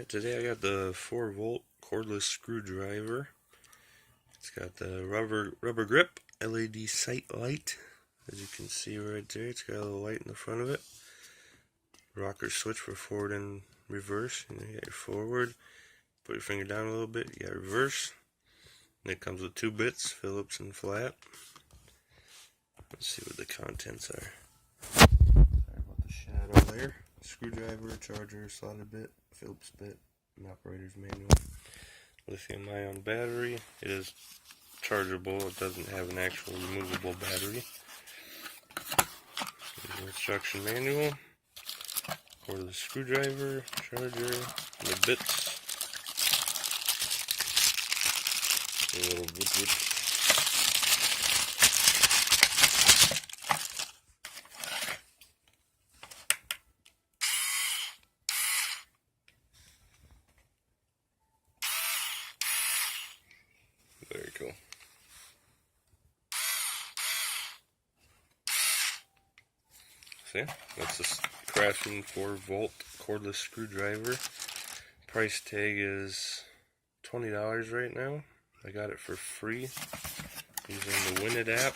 Today I got the 4-volt cordless screwdriver. It's got the rubber grip, LED sight light, as you can see right there. It's got a little light in the front of it. Rocker switch for forward and reverse. You got your forward, put your finger down a little bit, you got reverse. And it comes with 2 bits, Phillips and flat. Let's see what the contents are. Sorry about the shadow there. Screwdriver, charger, slotted bit, Phillips bit, and operator's manual. Lithium-ion battery. It is chargeable. It doesn't have an actual removable battery. Here's the instruction manual. Cordless screwdriver, charger, and the bits. A little whip. Very cool. See, that's the Craftsman 4-volt cordless screwdriver. Price tag is $20 right now. I got it for free using the Win It app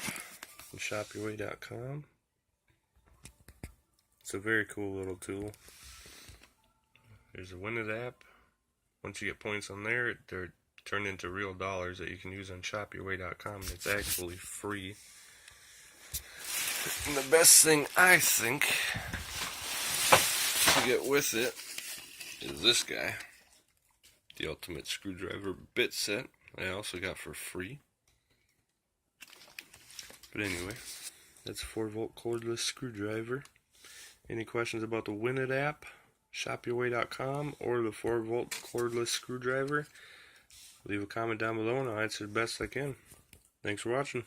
and shopyourway.com. It's a very cool little tool. There's a Win It app. Once you get points on there, they're turned into real dollars that you can use on shopyourway.com, and it's actually free. And the best thing I think to get with it is this guy, the ultimate screwdriver bit set. I also got for free. But anyway, that's a 4-volt cordless screwdriver. Any questions about the Win It app, shopyourway.com, or the 4-volt cordless screwdriver? Leave a comment down below and I'll answer the best I can. Thanks for watching.